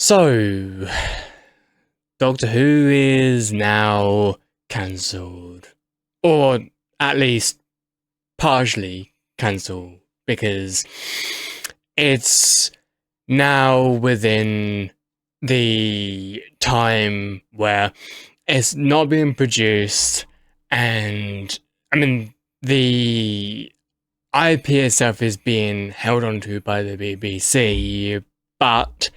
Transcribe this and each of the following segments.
So, Doctor Who is now cancelled. Or at least partially cancelled, because it's now within the time where it's not being produced, and the IP itself is being held onto by the BBC, but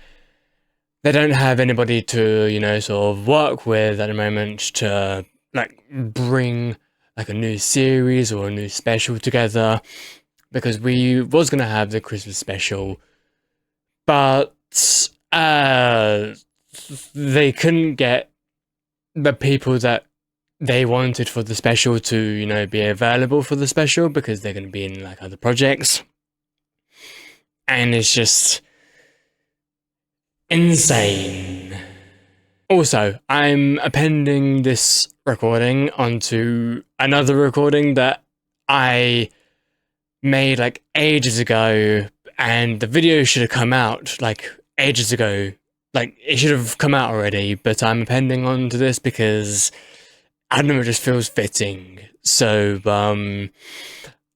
they don't have anybody to, sort of work with at the moment to bring a new series or a new special together, because we was going to have the Christmas special, but they couldn't get the people that they wanted for the special to, be available for the special, because they're going to be in other projects. And it's just insane. Also, I'm appending this recording onto another recording that I made ages ago, and the video should have come out ages ago. It should have come out already, but I'm appending onto this because I don't know, it just feels fitting. So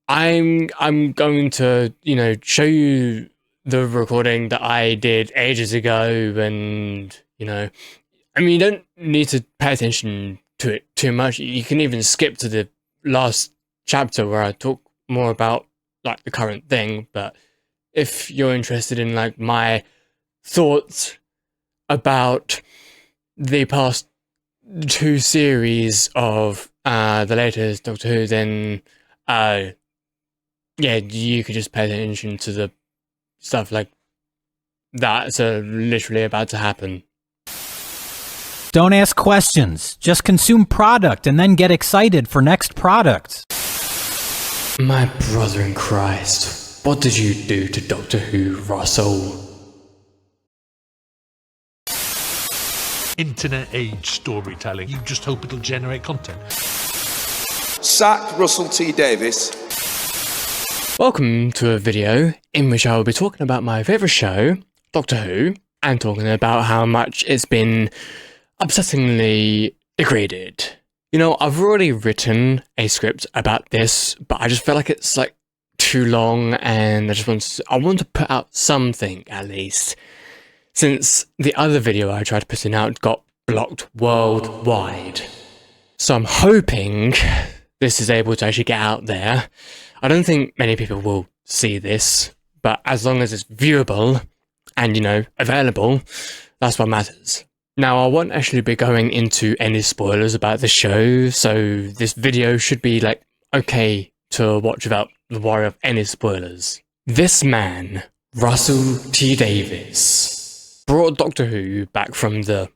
I'm going to show you the recording that I did ages ago, and you don't need to pay attention to it too much. You can even skip to the last chapter where I talk more about the current thing. But if you're interested in my thoughts about the past two series of the latest Doctor Who, then yeah, you could just pay attention to the stuff that's literally about to happen. Don't ask questions. Just consume product and then get excited for next product. My brother in Christ, what did you do to Doctor Who, Russell? Internet age storytelling. You just hope it'll generate content. Sack Russell T Davies. Welcome to a video in which I will be talking about my favourite show, Doctor Who, and talking about how much it's been upsettingly degraded. I've already written a script about this, but I just feel like it's too long, and I want to put out something at least, since the other video I tried putting out got blocked worldwide. So I'm hoping this is able to actually get out there. I don't think many people will see this, but as long as it's viewable and, available, that's what matters. Now, I won't actually be going into any spoilers about the show, so this video should be okay to watch without the worry of any spoilers. This man, Russell T Davies, brought Doctor Who back from the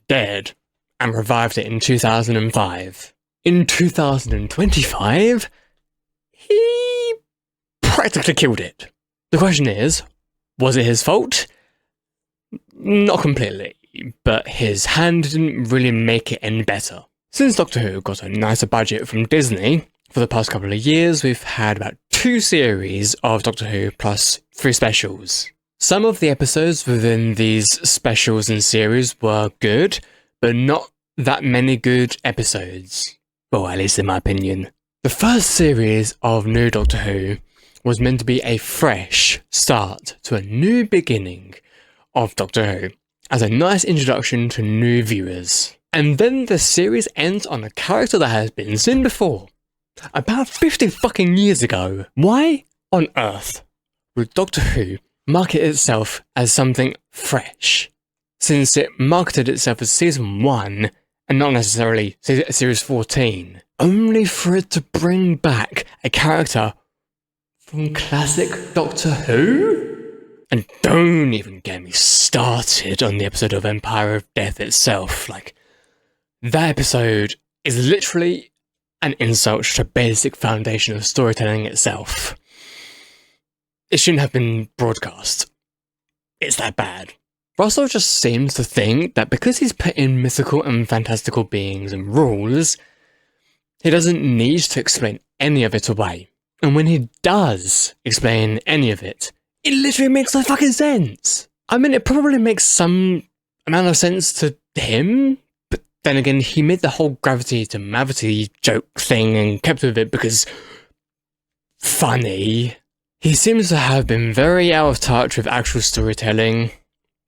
dead and revived it in 2005. In 2025, he practically killed it. The question is, was it his fault? Not completely, but his hand didn't really make it any better. Since Doctor Who got a nicer budget from Disney, for the past couple of years we've had about 2 series of Doctor Who plus 3 specials. Some of the episodes within these specials and series were good, but not that many good episodes. Well, at least in my opinion. The first series of New Doctor Who was meant to be a fresh start to a new beginning of Doctor Who, as a nice introduction to new viewers. And then the series ends on a character that has been seen before, about 50 fucking years ago. Why on earth would Doctor Who market itself as something fresh, since it marketed itself as Season 1 and not necessarily Series 14, only for it to bring back a character from classic Doctor Who? And don't even get me started on the episode of Empire of Death itself. That episode is literally an insult to the basic foundation of storytelling itself. It shouldn't have been broadcast. It's that bad. Russell just seems to think that because he's put in mythical and fantastical beings and rules, he doesn't need to explain any of it away. And when he does explain any of it, it literally makes no fucking sense. I mean, it probably makes some amount of sense to him, but then again, he made the whole gravity to mavity joke thing and kept with it because funny. He seems to have been very out of touch with actual storytelling,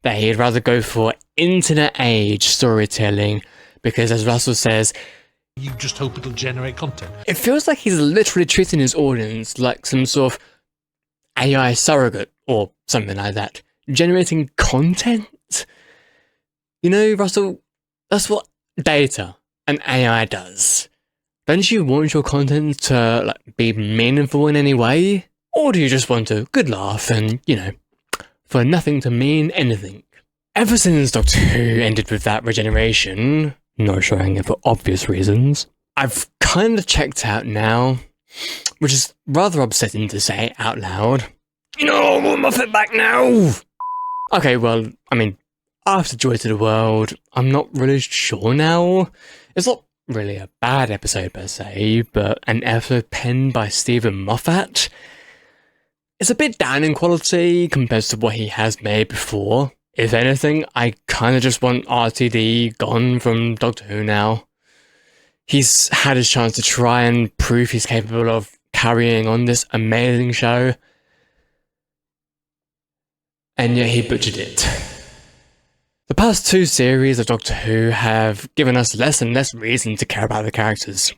that he'd rather go for internet age storytelling because, as Russell says, You just hope it'll generate content. it feels like he's literally treating his audience like some sort of AI surrogate or something like that, generating content. You know, Russell, that's what data and AI does. Don't you want your content to be meaningful in any way? Or do you just want a good laugh and, for nothing to mean anything? Ever since Doctor Who ended with that regeneration, not showing it for obvious reasons, I've kind of checked out now, which is rather upsetting to say out loud. I want my fit back now! Okay, well, I mean, after Joy to the World, I'm not really sure now. It's not really a bad episode per se, but an episode penned by Stephen Moffat. It's a bit down in quality compared to what he has made before. If anything, I kind of just want RTD gone from Doctor Who now. He's had his chance to try and prove he's capable of carrying on this amazing show, and yet he butchered it. The past 2 series of Doctor Who have given us less and less reason to care about the characters.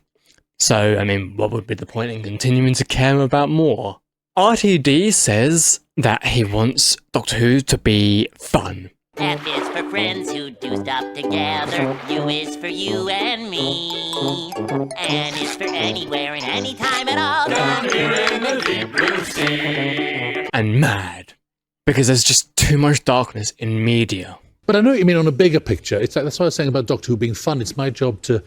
So, I mean, what would be the point in continuing to care about more? RTD says that he wants Doctor Who to be fun. F is for friends who do stuff together. U is for you and me. N is for anywhere and anytime at all. Down here in the deep blue sea. And mad. Because there's just too much darkness in media. But I know what you mean on a bigger picture. It's like, that's what I was saying about Doctor Who being fun. It's my job to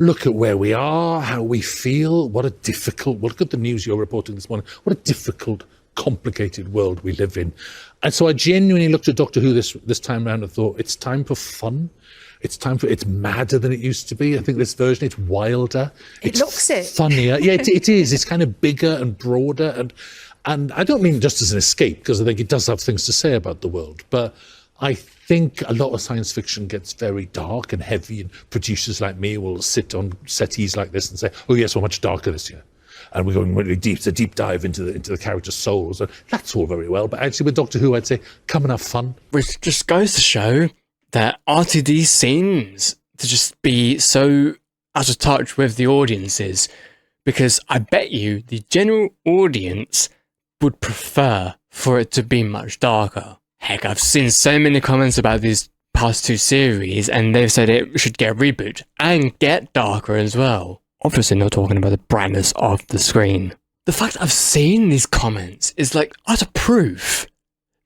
look at where we are, how we feel, look at the news you're reporting this morning, what a difficult, complicated world we live in. And so I genuinely looked at Doctor Who this time around and thought, it's time for fun. It's madder than it used to be. I think this version, it's wilder. It's funnier. Yeah, it is. It's kind of bigger and broader. And I don't mean just as an escape, because I think it does have things to say about the world. But I think a lot of science fiction gets very dark and heavy, and producers like me will sit on settees like this and say, oh yes, we're much darker this year. And we're going really deep, it's a deep dive into the character's souls. And that's all very well. But actually with Doctor Who, I'd say, come and have fun. Which just goes to show that RTD seems to just be so out of touch with the audiences. Because I bet you the general audience would prefer for it to be much darker. Heck, I've seen so many comments about these past 2 series, and they've said it should get a reboot and get darker as well. Obviously not talking about the brightness of the screen. The fact I've seen these comments is like utter proof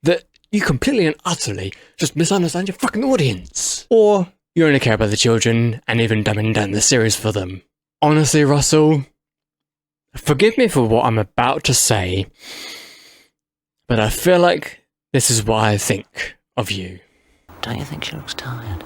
that you completely and utterly just misunderstand your fucking audience. Or you only care about the children and even dumbing down the series for them. Honestly, Russell, forgive me for what I'm about to say, but I feel like this is what I think of you. Don't you think she looks tired?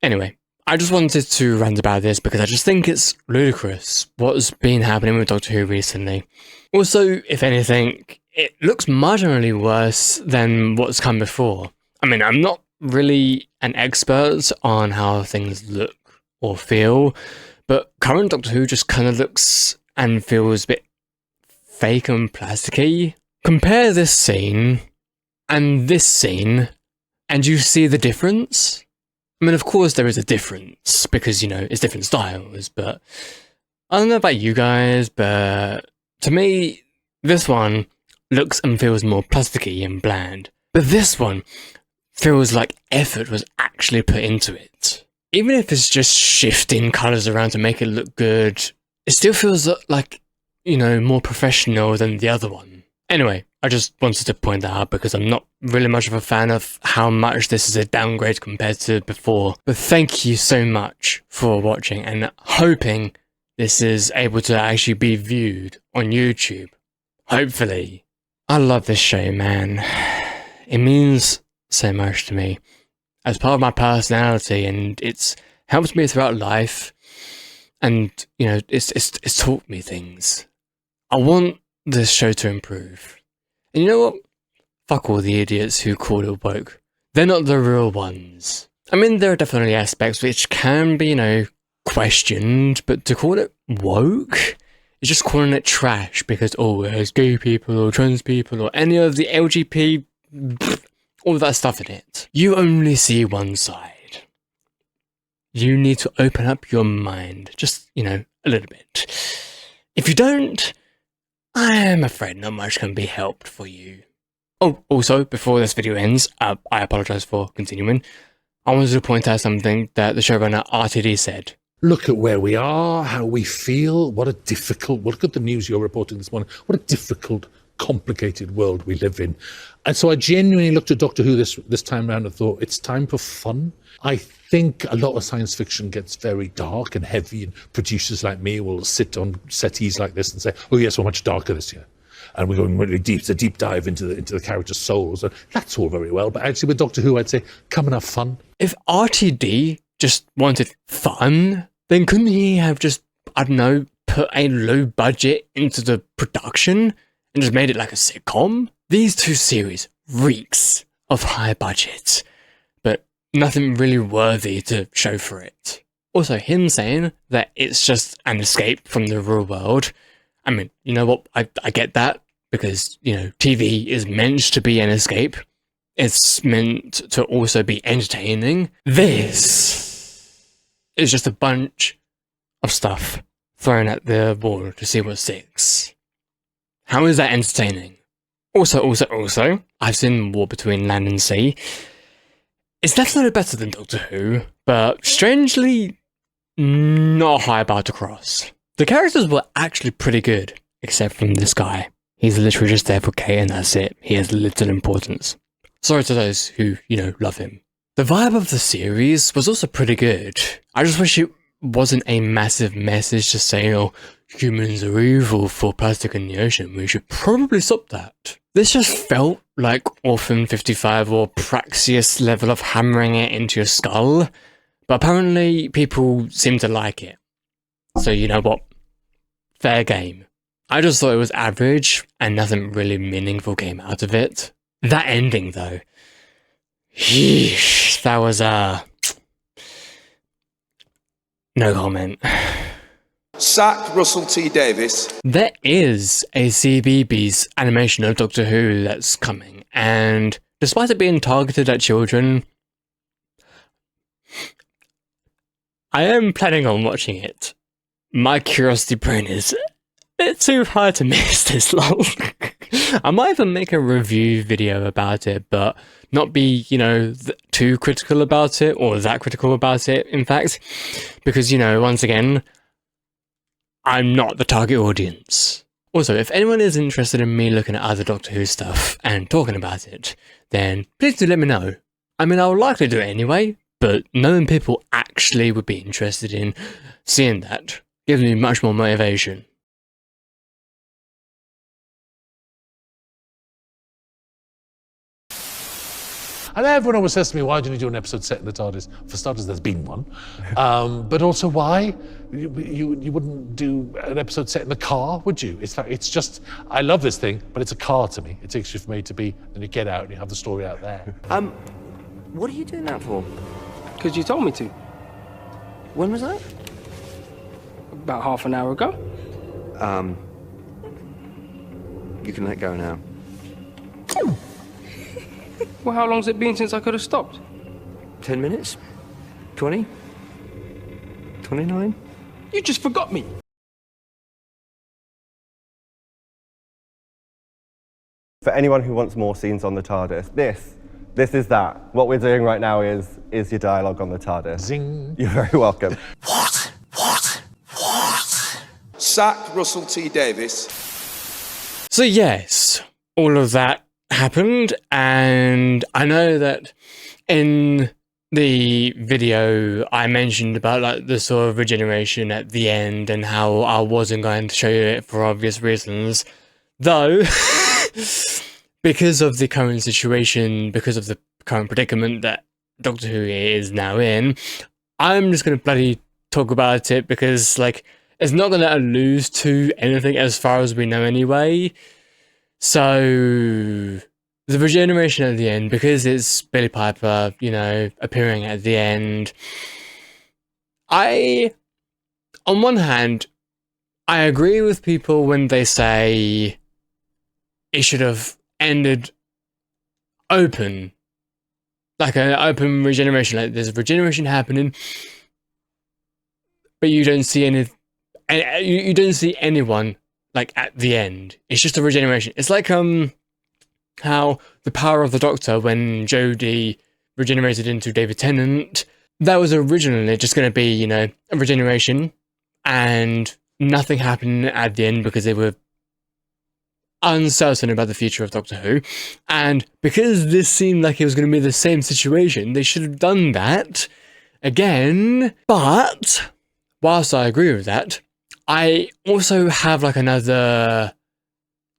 Anyway, I just wanted to rant about this because I just think it's ludicrous what's been happening with Doctor Who recently. Also, if anything, it looks marginally worse than what's come before. I mean, I'm not really an expert on how things look or feel, but current Doctor Who just kind of looks and feels a bit fake and plasticky. Compare this scene and this scene, and you see the difference? I mean, of course there is a difference, because, it's different styles, but I don't know about you guys, but to me, this one looks and feels more plasticky and bland. But this one feels like effort was actually put into it. Even if it's just shifting colours around to make it look good, it still feels like, more professional than the other one. Anyway, I just wanted to point that out because I'm not really much of a fan of how much this is a downgrade compared to before. But thank you so much for watching and hoping this is able to actually be viewed on YouTube. Hopefully. I love this show, man. It means so much to me as part of my personality, and it's helped me throughout life. And, it's taught me things. I want this show to improve. And you know what? fuck all the idiots who call it woke. They're not the real ones. I mean, there are definitely aspects which can be, questioned, but to call it woke is just calling it trash because, oh, there's gay people or trans people or any of the LGBT, all that stuff in it. You only see one side. You need to open up your mind, just, a little bit. If you don't, I am afraid not much can be helped for you. Oh, also, before this video ends, I apologise for continuing. I wanted to point out something that the showrunner RTD said. Look at where we are, how we feel, look at the news you're reporting this morning, what a difficult, complicated world we live in. And so I genuinely looked at Doctor Who this time around and thought, it's time for fun. I think a lot of science fiction gets very dark and heavy, and producers like me will sit on settees like this and say, oh yes, we're much darker this year. And we're going really deep, it's a deep dive into the characters' souls. And that's all very well, but actually with Doctor Who, I'd say, come and have fun. If RTD just wanted fun, then couldn't he have just, put a low budget into the production and just made it like a sitcom? These two series reeks of high budget, but nothing really worthy to show for it. Also, him saying that it's just an escape from the real world. I mean, you know what? I get that because, TV is meant to be an escape. It's meant to also be entertaining. This is just a bunch of stuff thrown at the wall to see what sticks. How is that entertaining? Also, I've seen War Between Land and Sea. It's definitely better than Doctor Who, but strangely, not a high bar to cross. The characters were actually pretty good, except from this guy. He's literally just there for Kate and that's it. He has little importance. Sorry to those who, love him. The vibe of the series was also pretty good. I just wish it wasn't a massive message just saying, oh, humans are evil for plastic in the ocean. We should probably stop that. This just felt like Orphan 55 or Praxeus level of hammering it into your skull. But apparently people seem to like it. So you know what? Fair game. I just thought it was average and nothing really meaningful came out of it. That ending though. Yeesh, that was no comment. Sack Russell T Davies. There is a CBeebies animation of Doctor Who that's coming, and despite it being targeted at children, I am planning on watching it. My curiosity brain is a bit too hard to miss this long. I might even make a review video about it, but not be, too critical about it, or that critical about it, in fact. Because, once again, I'm not the target audience. Also, if anyone is interested in me looking at other Doctor Who stuff and talking about it, then please do let me know. I mean, I'll likely do it anyway, but knowing people actually would be interested in seeing that gives me much more motivation. And everyone always says to me, why didn't you do an episode set in the TARDIS? For starters, there's been one. But also, why? You wouldn't do an episode set in the car, would you? It's just, I love this thing, but it's a car to me. It takes you from A to B, and you get out and you have the story out there. What are you doing that for? Because you told me to. When was that? About half an hour ago. You can let go now. Well, how long's it been since I could have stopped? 10 minutes? 20? 29? You just forgot me. For anyone who wants more scenes on the TARDIS, this is that. What we're doing right now is your dialogue on the TARDIS. Zing. You're very welcome. What? Sack Russell T Davies. So yes, all of that happened, and I know that in the video I mentioned about like the sort of regeneration at the end and how I wasn't going to show you it for obvious reasons, though because of the current situation, because of the current predicament that Doctor Who is now in, I'm just going to bloody talk about it because like it's not going to allude to anything as far as we know anyway. So the regeneration at the end, because it's Billie Piper, you know, appearing at the end, on one hand, I agree with people when they say it should have ended open, like an open regeneration, like there's regeneration happening, but you don't see you don't see anyone like at the end. It's just a regeneration. It's like how the power of the Doctor, when Jodie regenerated into David Tennant, that was originally just going to be, you know, a regeneration, and nothing happened at the end because they were uncertain about the future of Doctor Who. And because this seemed like it was going to be the same situation, they should have done that again. But whilst I agree with that, I also have like another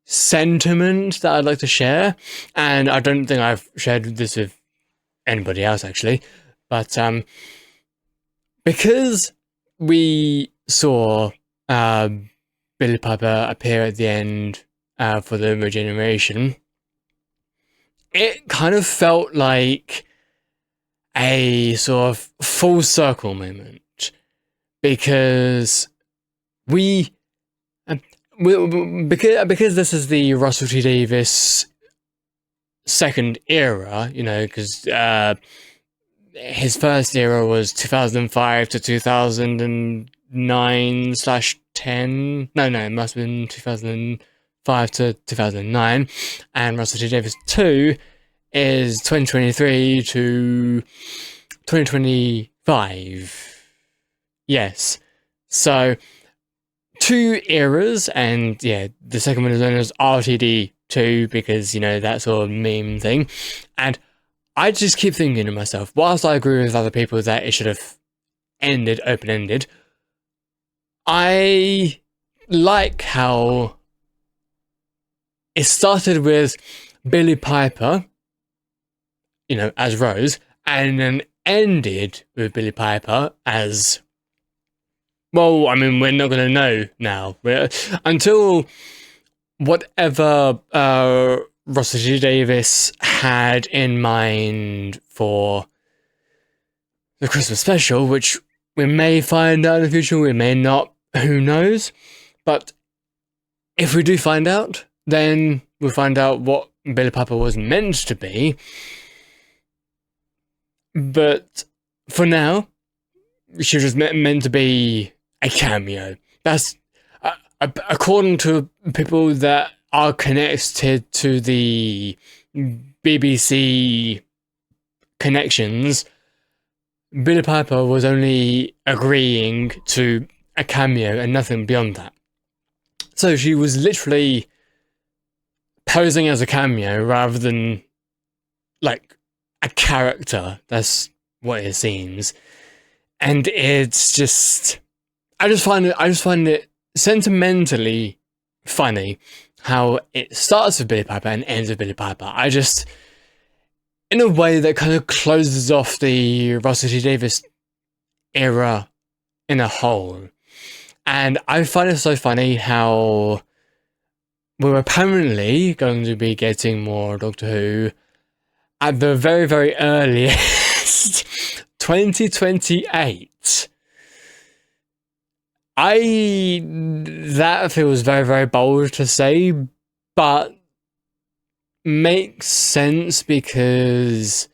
sentiment that I'd like to share, and I don't think I've shared this with anybody else actually, but because we saw Billie Piper appear at the end for the regeneration, it kind of felt like a sort of full circle moment, because because this is the Russell T Davies second era, you know, because his first era was 2005 to 2009/10. No, it must have been 2005 to 2009. And Russell T Davies 2 is 2023 to 2025. Yes. So 2 eras, and yeah, the second one is known as RTD2 because, you know, that sort of meme thing. And I just keep thinking to myself, whilst I agree with other people that it should have ended open-ended, I like how it started with Billie Piper, you know, as Rose, and then ended with Billie Piper as, well, I mean, we're not going to know now. Until whatever Russell T Davies had in mind for the Christmas special, which we may find out in the future, we may not, who knows. But if we do find out, then we'll find out what Billie Piper was meant to be. But for now, she was meant to be a cameo. That's according to people that are connected to the BBC connections. Billie Piper was only agreeing to a cameo and nothing beyond that. So she was literally posing as a cameo rather than like a character. That's what it seems. And it's just, I just find it sentimentally funny how it starts with Billie Piper and ends with Billie Piper. I just, in a way that kind of closes off the Russell T Davies era in a whole. And I find it so funny how we're apparently going to be getting more Doctor Who at the very, very earliest 2028. That feels very, very bold to say, but makes sense because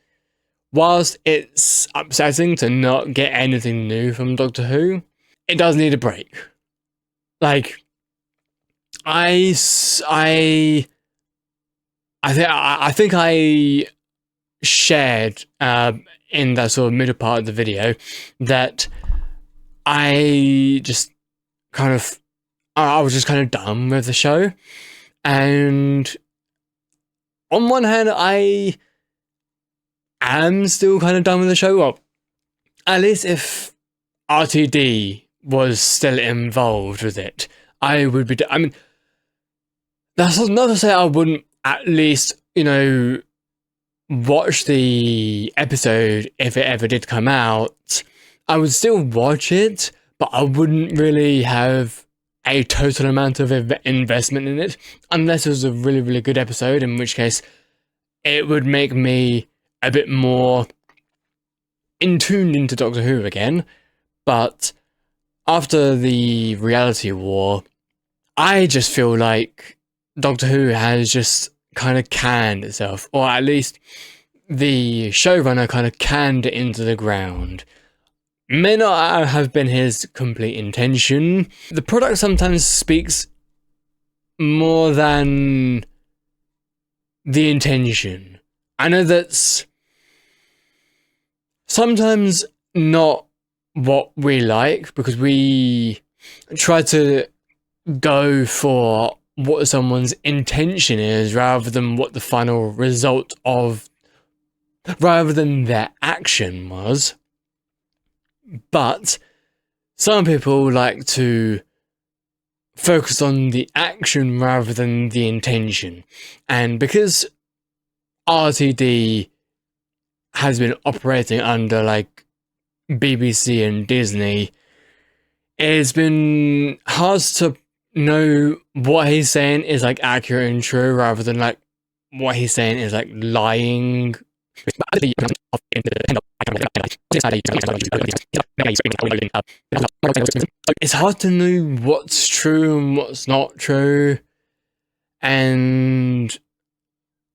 whilst it's upsetting to not get anything new from Doctor Who, it does need a break. Like, I think I shared in that sort of middle part of the video that I was just kind of done with the show. And on one hand, I am still kind of done with the show. Well, at least if RTD was still involved with it, I would be. I mean, that's not to say I wouldn't at least, you know, watch the episode if it ever did come out. I would still watch it, but I wouldn't really have a total amount of investment in it unless it was a really, really good episode, in which case it would make me a bit more in tuned into Doctor Who again. But after the reality war, I just feel like Doctor Who has just kind of canned itself, or at least the showrunner kind of canned it into the ground. May not have been his complete intention. The product sometimes speaks more than the intention. I know that's sometimes not what we like, because we try to go for what someone's intention is rather than what the final result of, rather than their action was. But some people like to focus on the action rather than the intention. And because RTD has been operating under like BBC and Disney, it's been hard to know what he's saying is like accurate and true rather than like what he's saying is like lying. It's hard to know what's true and what's not true, and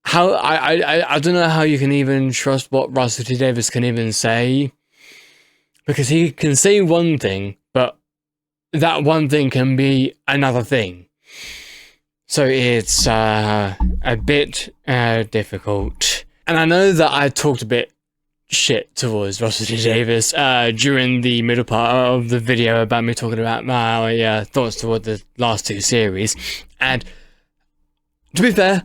how I don't know how you can even trust what Russell T Davies can even say, because he can say one thing, but that one thing can be another thing. So it's a bit difficult. And I know that I talked a bit shit towards Russell T Davies during the middle part of the video about me talking about my thoughts toward the last two series. And to be fair,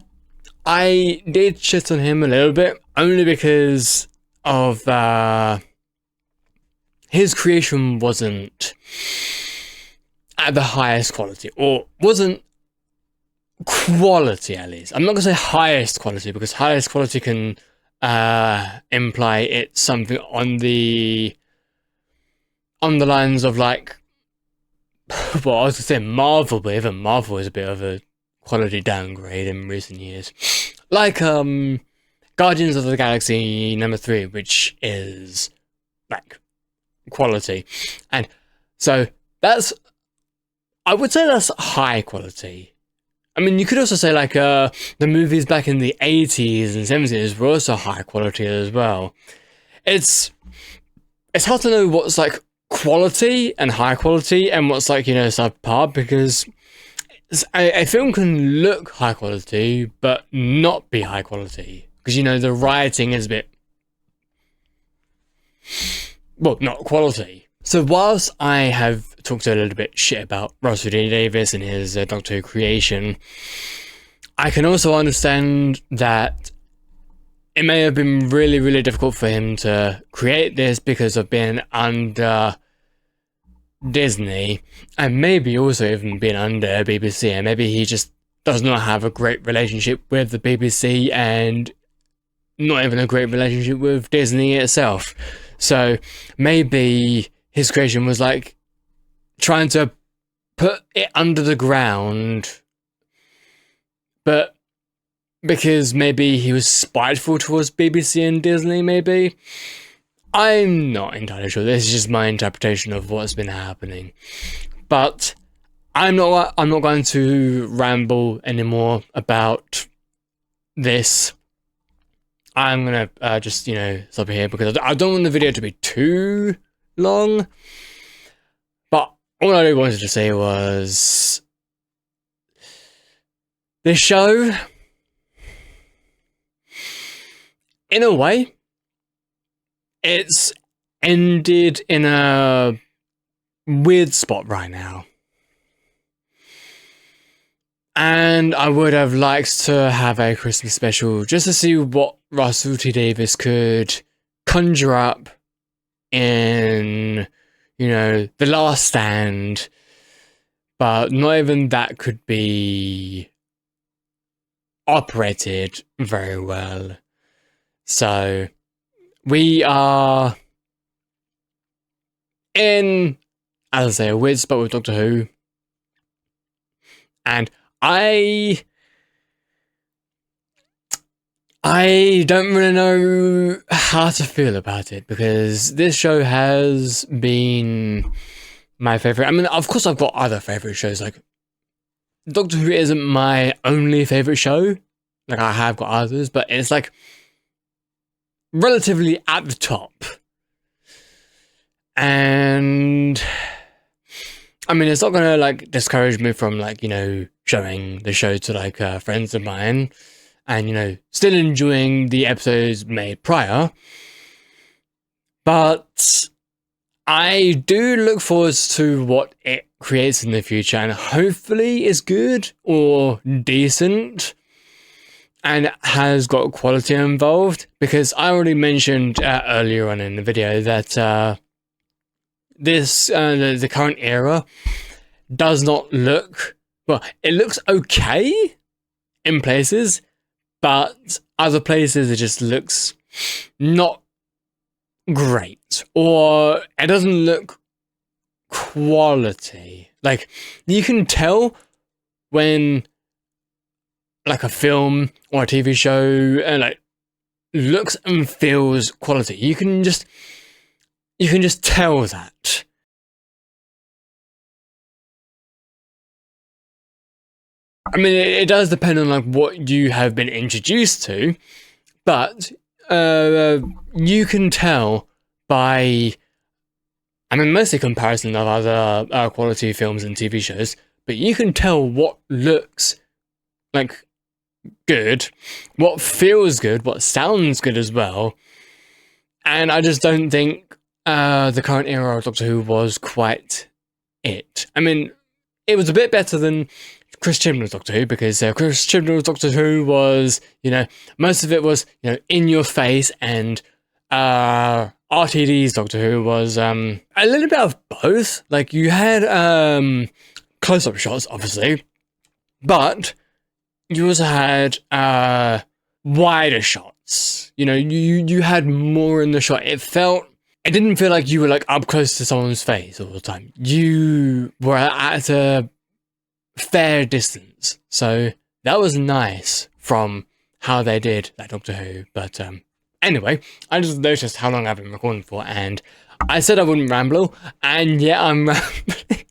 I did shit on him a little bit, only because of his creation wasn't at the highest quality, or wasn't quality at least. I'm not gonna say highest quality, because highest quality can imply it's something on the lines of like, well, I was gonna say Marvel, but even Marvel is a bit of a quality downgrade in recent years. Like Guardians of the Galaxy #3, which is like quality. And so that's, I would say that's high quality. I mean, you could also say like the movies back in the 80s and 70s were also high quality as well. It's hard to know what's like quality and high quality and what's like, you know, subpar, because a film can look high quality but not be high quality, because, you know, the writing is a bit, well, not quality. So whilst I have talked a little bit shit about Russell T Davies and his Doctor Who creation, I can also understand that it may have been really, really difficult for him to create this because of being under Disney, and maybe also even being under BBC, and maybe he just does not have a great relationship with the BBC and not even a great relationship with Disney itself. So maybe his creation was like trying to put it under the ground, but because maybe he was spiteful towards BBC and Disney, maybe. I'm not entirely sure. This is just my interpretation of what's been happening. But I'm not going to ramble anymore about this. I'm gonna just, you know, stop here because I don't want the video to be too long. But all I really wanted to say was this show, in a way, it's ended in a weird spot right now. And I would have liked to have a Christmas special just to see what Russell T Davies could conjure up in, you know, The Last Stand. But not even that could be operated very well. So we are in, as I say, a weird spot with Doctor Who. And I I don't really know how to feel about it because this show has been my favorite. I mean, of course, I've got other favorite shows. Like Doctor Who isn't my only favorite show. Like I have got others, but it's like relatively at the top. And I mean, it's not gonna like discourage me from like, you know, showing the show to like friends of mine and, you know, still enjoying the episodes made prior. But I do look forward to what it creates in the future, and hopefully it's good or decent and has got quality involved, because I already mentioned earlier on in the video that the current era does not look, well, it looks okay in places, but other places it just looks not great, or it doesn't look quality. Like, you can tell when like a film or a TV show like looks and feels quality. You can just tell that. I mean, it does depend on like what you have been introduced to, but you can tell by, I mean, mostly comparison of other quality films and TV shows, but you can tell what looks like good, what feels good, what sounds good as well. And I just don't think the current era of Doctor Who was quite it. I mean, it was a bit better than Chris Chibnall's Doctor Who, because Chris Chibnall's Doctor Who was, you know, most of it was, you know, in your face, and RTD's Doctor Who was a little bit of both. Like, you had close-up shots, obviously, but you also had wider shots. You know, you had more in the shot. It didn't feel like you were like up close to someone's face all the time. You were at a fair distance. So that was nice from how they did that Doctor Who. But anyway, I just noticed how long I've been recording for, and I said I wouldn't ramble, and yeah, I'm rambling.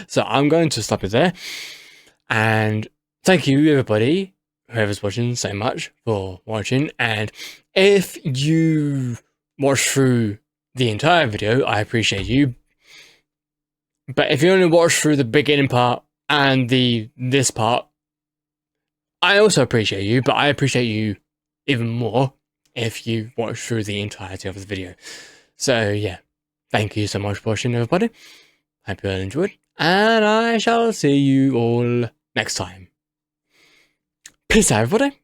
So I'm going to stop it there. And thank you, everybody, whoever's watching, so much for watching. And if you watch through the entire video, I appreciate you. But if you only watch through the beginning part and this part, I also appreciate you, but I appreciate you even more if you watch through the entirety of the video. So yeah, thank you so much for watching, everybody. Hope you all enjoyed, and I shall see you all next time. Peace out, everybody.